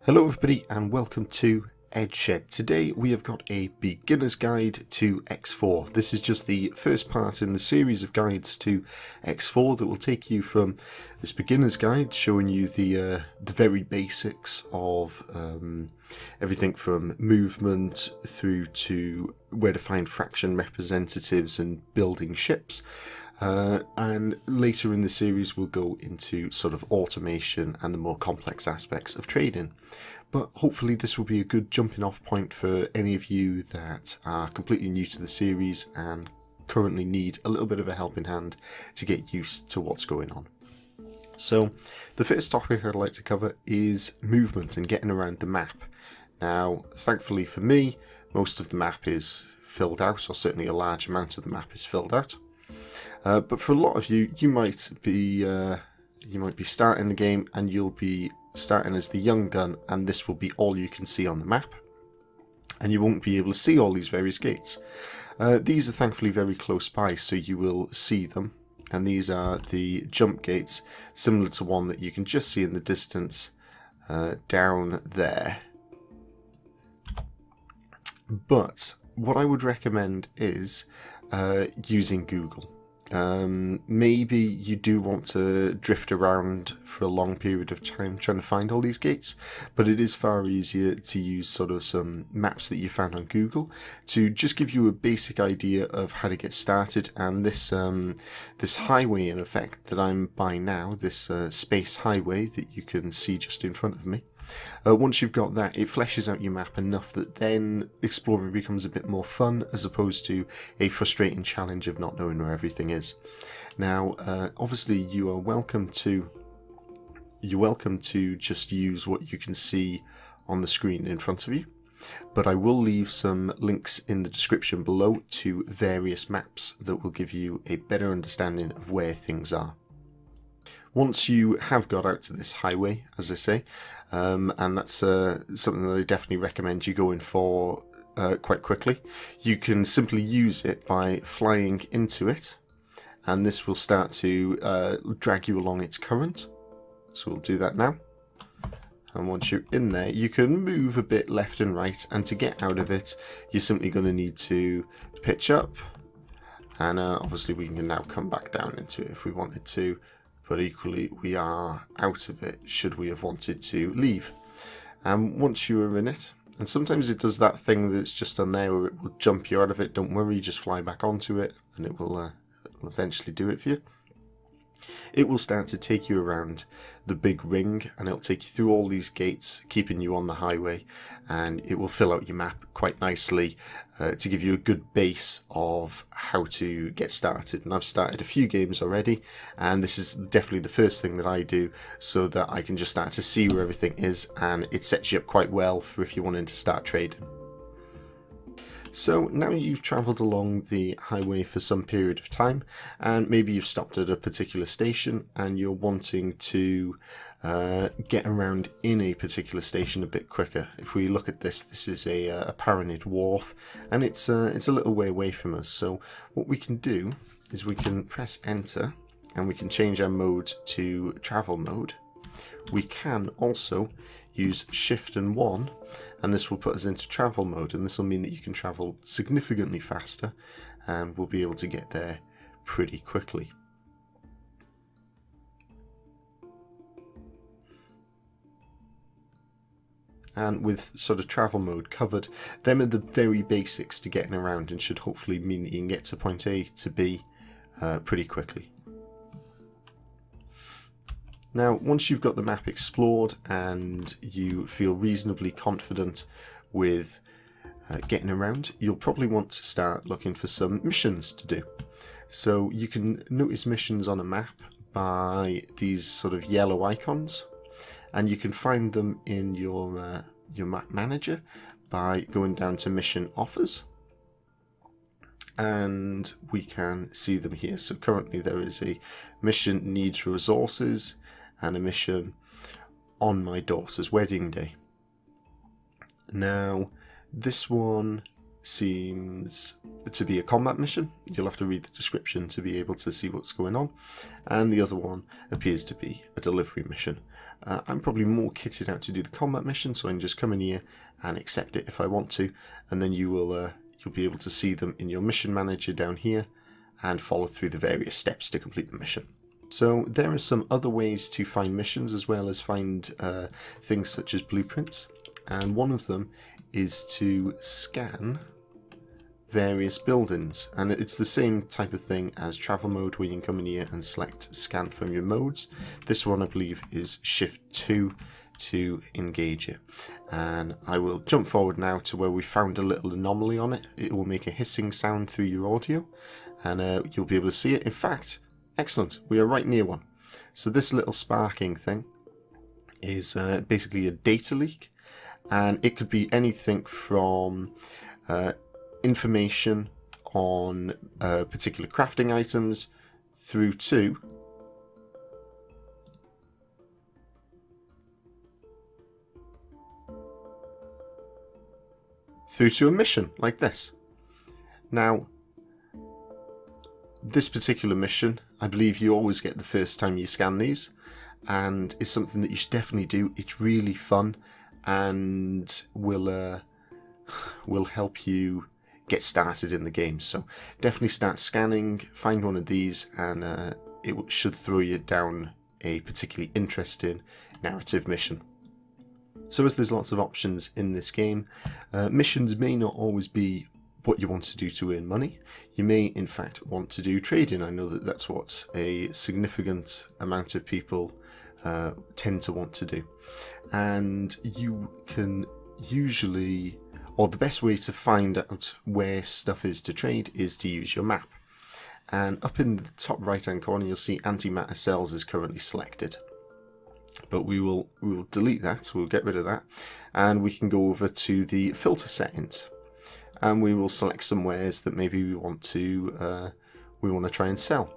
Hello everybody and welcome to Edshed. Today we have got a beginner's guide to X4. This is just the first part in the series of guides to X4 that will take you from this beginner's guide showing you the very basics of everything from movement through to where to find fraction representatives and building ships. And later in the series we'll go into sort of automation and the more complex aspects of trading. But hopefully this will be a good jumping off point for any of you that are completely new to the series and currently need a little bit of a helping hand to get used to what's going on. So the first topic I'd like to cover is movement and getting around the map. Now thankfully for me, most of the map is filled out, or certainly a large amount of the map is filled out. But for a lot of you, you might be starting the game and you'll be starting as the young gun, and this will be all you can see on the map, and you won't be able to see all these various gates. These are thankfully very close by, so you will see them, and these are the jump gates, similar to one that you can just see in the distance down there. But what I would recommend is using Google. Maybe you do want to drift around for a long period of time trying to find all these gates, but it is far easier to use sort of some maps that you found on Google to just give you a basic idea of how to get started. And this this highway in effect that I'm by now, this space highway that you can see just in front of me, once you've got that, it fleshes out your map enough that then exploring becomes a bit more fun as opposed to a frustrating challenge of not knowing where everything is. Now, obviously you're welcome to just use what you can see on the screen in front of you, but I will leave some links in the description below to various maps that will give you a better understanding of where things are. Once you have got out to this highway, as I say, and that's something that I definitely recommend you going for quite quickly, you can simply use it by flying into it, and this will start to drag you along its current. So we'll do that now. And once you're in there, you can move a bit left and right, and to get out of it, you're simply going to need to pitch up, and obviously we can now come back down into it if we wanted to. But equally we are out of it should we have wanted to leave. And once you are in it, and sometimes it does that thing that's just on there where it will jump you out of it, don't worry, just fly back onto it and it will eventually do it for you. It will start to take you around the big ring, and it'll take you through all these gates, keeping you on the highway, and it will fill out your map quite nicely to give you a good base of how to get started. And I've started a few games already, and this is definitely the first thing that I do so that I can just start to see where everything is, and it sets you up quite well for if you're wanting to start trading. So now you've travelled along the highway for some period of time, and maybe you've stopped at a particular station and you're wanting to get around in a particular station a bit quicker. If we look at this, this is a Paranid wharf, and it's a little way away from us. So what we can do is we can press enter and we can change our mode to travel mode. We can also use shift and 1, and this will put us into travel mode, and this will mean that you can travel significantly faster and we'll be able to get there pretty quickly. And with sort of travel mode covered, them are the very basics to getting around, and should hopefully mean that you can get to point A to B pretty quickly. Now, once you've got the map explored and you feel reasonably confident with getting around, you'll probably want to start looking for some missions to do. So you can notice missions on a map by these sort of yellow icons, and you can find them in your map manager by going down to mission offers, and we can see them here. So currently there is a mission needs resources and a mission on my daughter's wedding day. Now this one seems to be a combat mission. You'll have to read the description to be able to see what's going on. And the other one appears to be a delivery mission. I'm probably more kitted out to do the combat mission, so I can just come in here and accept it if I want to, and then you'll be able to see them in your mission manager down here and follow through the various steps to complete the mission. So there are some other ways to find missions as well as find things such as blueprints, and one of them is to scan various buildings, and it's the same type of thing as travel mode, where you can come in here and select scan from your modes. This one I believe is shift 2 to engage it, and I will jump forward now to where we found a little anomaly on it. It will make a hissing sound through your audio, and you'll be able to see it. In fact, excellent, we are right near one. So this little sparking thing is basically a data leak, and it could be anything from information on particular crafting items through to a mission like this. Now, this particular mission, I believe you always get the first time you scan these, and it's something that you should definitely do. It's really fun and will help you get started in the game. So definitely start scanning, find one of these, and it should throw you down a particularly interesting narrative mission. So as there's lots of options in this game, missions may not always be what you want to do to earn money. You may in fact want to do trading. I know that that's what a significant amount of people tend to want to do, and you can usually, or the best way to find out where stuff is to trade is to use your map. And up in the top right hand corner you'll see antimatter cells is currently selected, but we will delete that. We'll get rid of that, and we can go over to the filter settings, and we will select some wares that maybe we want to try and sell,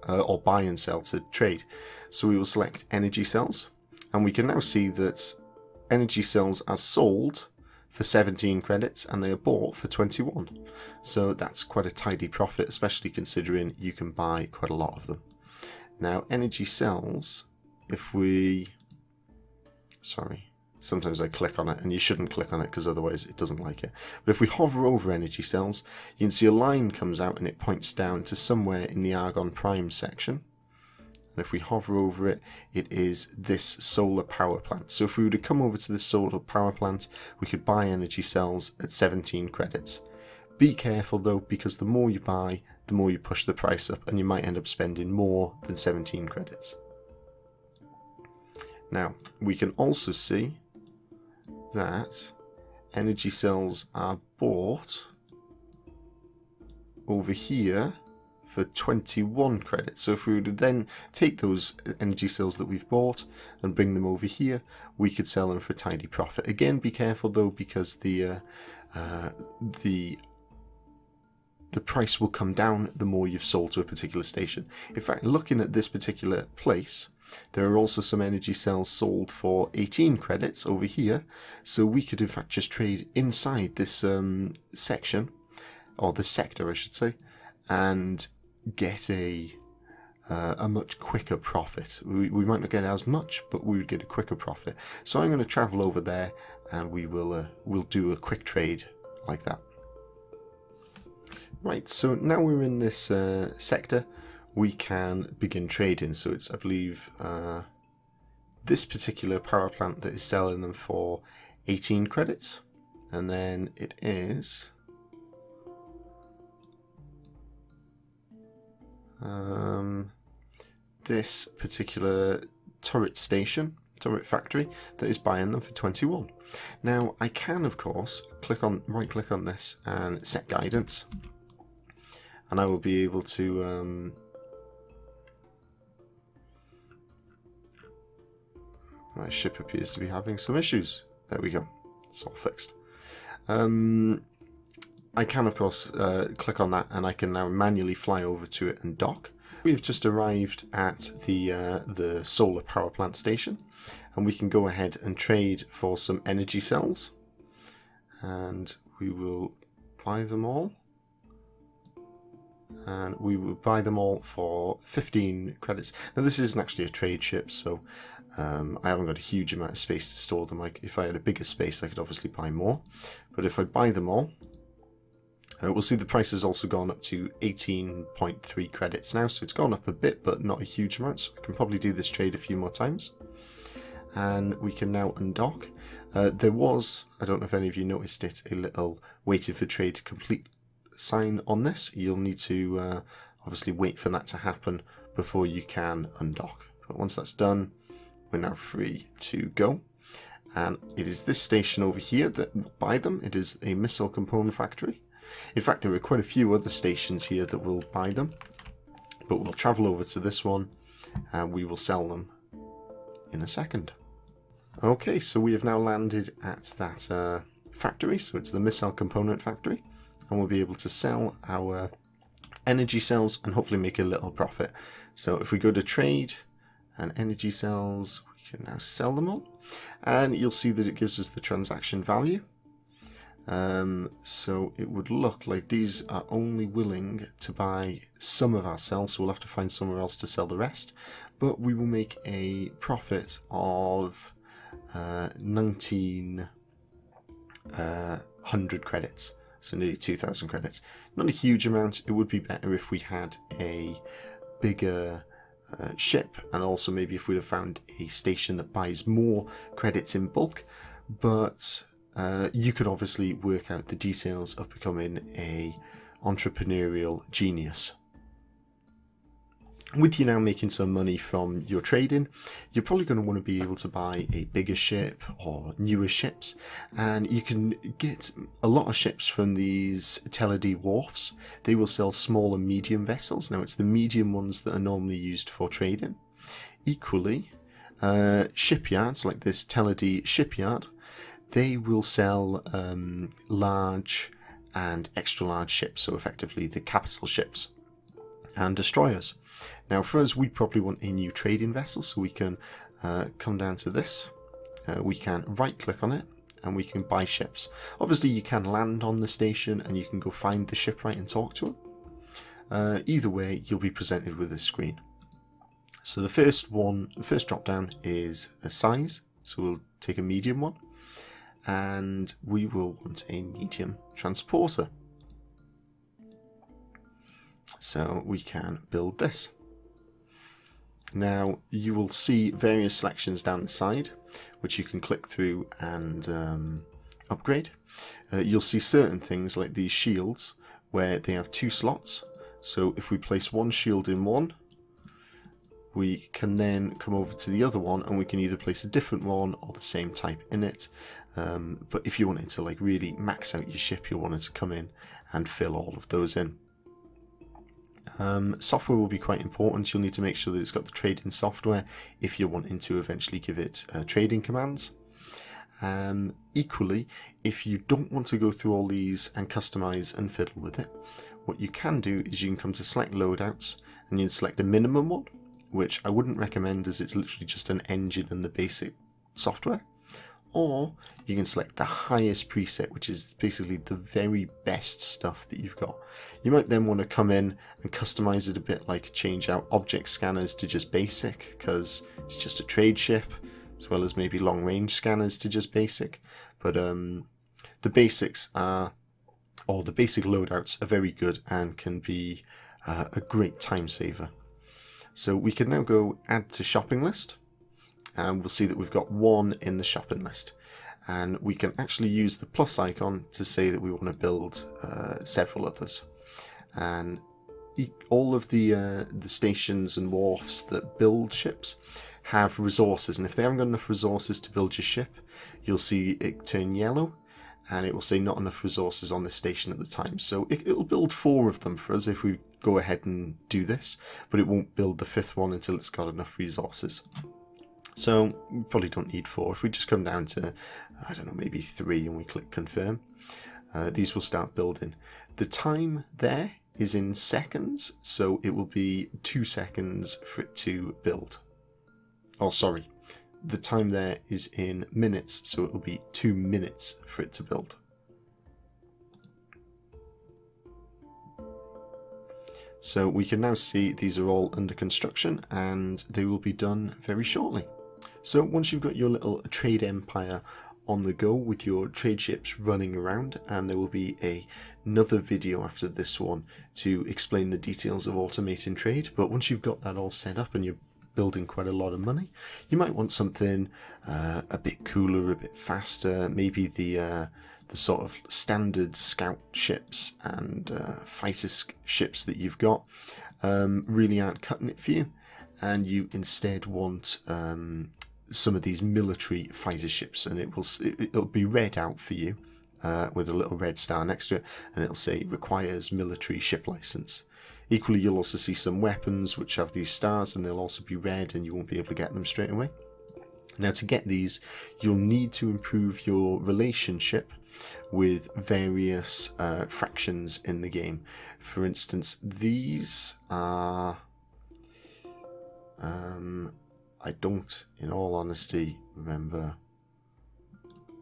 or buy and sell to trade. So we will select energy cells, and we can now see that energy cells are sold for 17 credits and they are bought for 21. So that's quite a tidy profit, especially considering you can buy quite a lot of them. Now, energy cells, if we, sorry, sometimes I click on it, and you shouldn't click on it because otherwise it doesn't like it. But if we hover over energy cells, you can see a line comes out and it points down to somewhere in the Argon Prime section. And if we hover over it, it is this solar power plant. So if we were to come over to this solar power plant, we could buy energy cells at 17 credits. Be careful though, because the more you buy, the more you push the price up, and you might end up spending more than 17 credits. Now, we can also see that energy cells are bought over here for 21 credits. So if we would then take those energy cells that we've bought and bring them over here, we could sell them for a tidy profit. Again, be careful though, because the price will come down the more you've sold to a particular station. In fact, looking at this particular place, there are also some energy cells sold for 18 credits over here, so we could in fact just trade inside this section, or this sector I should say, and get a much quicker profit. We might not get as much, but we would get a quicker profit. So I'm going to travel over there, and we'll do a quick trade like that. Right, so now we're in this sector, we can begin trading. So it's, I believe, this particular power plant that is selling them for 18 credits, and then it is this particular turret factory that is buying them for 21. Now I can of course right click on this and set guidance, and I will be able to my ship appears to be having some issues. There we go, it's all fixed. I can of course click on that, and I can now manually fly over to it and dock. We've just arrived at the solar power plant station, and we can go ahead and trade for some energy cells, and we will buy them all. And we will buy them all for 15 credits. Now this isn't actually a trade ship, so I haven't got a huge amount of space to store them. Like if I had a bigger space, I could obviously buy more. But if I buy them all, we'll see the price has also gone up to 18.3 credits now. So it's gone up a bit, but not a huge amount. So I can probably do this trade a few more times. And we can now undock. There was, I don't know if any of you noticed it, a little waited for trade to complete sign on this. You'll need to obviously wait for that to happen before you can undock. But once that's done, we're now free to go. And it is this station over here that will buy them. It is a missile component factory. In fact, there are quite a few other stations here that will buy them. But we'll travel over to this one and we will sell them in a second. Okay, so we have now landed at that factory. So it's the missile component factory. And we'll be able to sell our energy cells and hopefully make a little profit. So if we go to trade and energy cells, we can now sell them all. And you'll see that it gives us the transaction value. So it would look like these are only willing to buy some of our cells. So we'll have to find somewhere else to sell the rest. But we will make a profit of 1900 credits. So nearly 2,000 credits. Not a huge amount. It would be better if we had a bigger ship, and also maybe if we'd have found a station that buys more credits in bulk. But you could obviously work out the details of becoming a entrepreneurial genius. With you now making some money from your trading, you're probably going to want to be able to buy a bigger ship or newer ships, and you can get a lot of ships from these Teledee wharfs. They will sell small and medium vessels. Now it's the medium ones that are normally used for trading. Equally, shipyards like this Teledee shipyard, they will sell large and extra large ships, so effectively the capital ships and destroyers. Now for us, we probably want a new trading vessel, so we can come down to this. We can right click on it and we can buy ships. Obviously you can land on the station and you can go find the shipwright and talk to him. Either way, you'll be presented with this screen. So the first drop down is a size, so we'll take a medium one, and we will want a medium transporter. So we can build this. Now you will see various selections down the side which you can click through and upgrade. You'll see certain things like these shields where they have 2 slots. So if we place one shield in one, we can then come over to the other one and we can either place a different one or the same type in it. But if you wanted to like really max out your ship, you'll want it to come in and fill all of those in. Software will be quite important. You'll need to make sure that it's got the trading software if you're wanting to eventually give it trading commands. Equally, if you don't want to go through all these and customize and fiddle with it, what you can do is you can come to select loadouts and you can select a minimum one, which I wouldn't recommend as it's literally just an engine and the basic software. Or you can select the highest preset, which is basically the very best stuff that you've got. You might then want to come in and customize it a bit, like change out object scanners to just basic, because it's just a trade ship, as well as maybe long range scanners to just basic. But the basics are, or the basic loadouts are very good and can be a great time saver. So we can now go add to shopping list. And we'll see that we've got 1 in the shopping list, and we can actually use the plus icon to say that we want to build several others. And all of the stations and wharfs that build ships have resources, and if they haven't got enough resources to build your ship, you'll see it turn yellow and it will say not enough resources on this station at the time. So it'll build 4 of them for us if we go ahead and do this, but it won't build the 5th one until it's got enough resources. So we probably don't need 4. If we just come down to, I don't know, maybe 3 and we click confirm, these will start building. The time there is in seconds, so it will be 2 seconds for it to build. Oh, sorry. The time there is in minutes, so it will be 2 minutes for it to build. So we can now see these are all under construction and they will be done very shortly. So once you've got your little trade empire on the go with your trade ships running around, and there will be another video after this one to explain the details of automating trade, but once you've got that all set up and you're building quite a lot of money, you might want something a bit cooler, a bit faster. Maybe the sort of standard scout ships and fighter ships that you've got really aren't cutting it for you, and you instead want some of these military fighter ships, and it'll be read out for you with a little red star next to it, and it'll say requires military ship license. Equally, you'll also see some weapons which have these stars, and they'll also be red, and you won't be able to get them straight away. Now, to get these, you'll need to improve your relationship with various fractions in the game. For instance, these are I don't, in all honesty, remember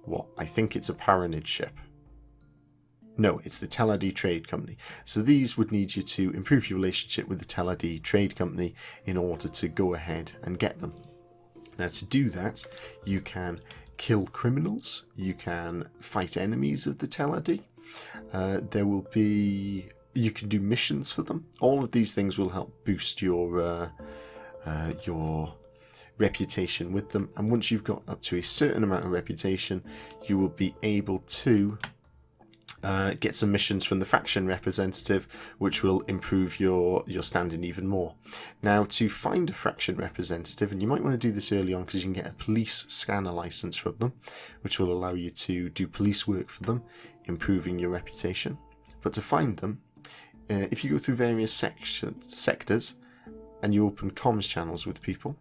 what. I think it's a Paranid ship. No, it's the Tel Adi Trade Company. So these would need you to improve your relationship with the Tel Adi Trade Company in order to go ahead and get them. Now, to do that, you can kill criminals, you can fight enemies of the Tel Adi. You can do missions for them. All of these things will help boost your reputation with them, and once you've got up to a certain amount of reputation, you will be able to get some missions from the faction representative, which will improve your standing even more. Now, to find a faction representative, and you might want to do this early on because you can get a police scanner license from them, which will allow you to do police work for them, improving your reputation. But to find them, if you go through various sectors and you open comms channels with people,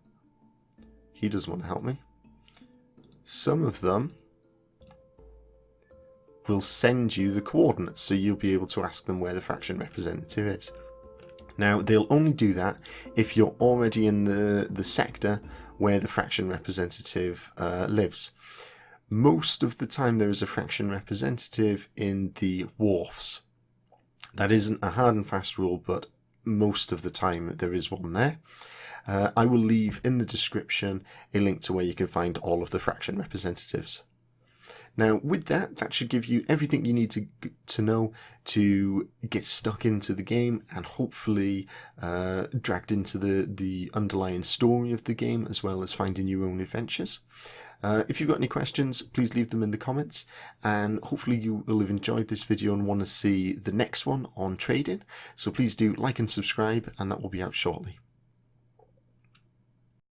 he doesn't want to help me. Some of them will send you the coordinates, so you'll be able to ask them where the faction representative is. Now, they'll only do that if you're already in the sector where the faction representative lives. Most of the time there is a faction representative in the wharfs. That isn't a hard and fast rule, but most of the time there is one there. I will leave in the description a link to where you can find all of the faction representatives. Now, with that should give you everything you need to know to get stuck into the game and hopefully dragged into the underlying story of the game, as well as finding your own adventures. If you've got any questions, please leave them in the comments, and hopefully you will have enjoyed this video and want to see the next one on trading. So please do like and subscribe, and that will be out shortly.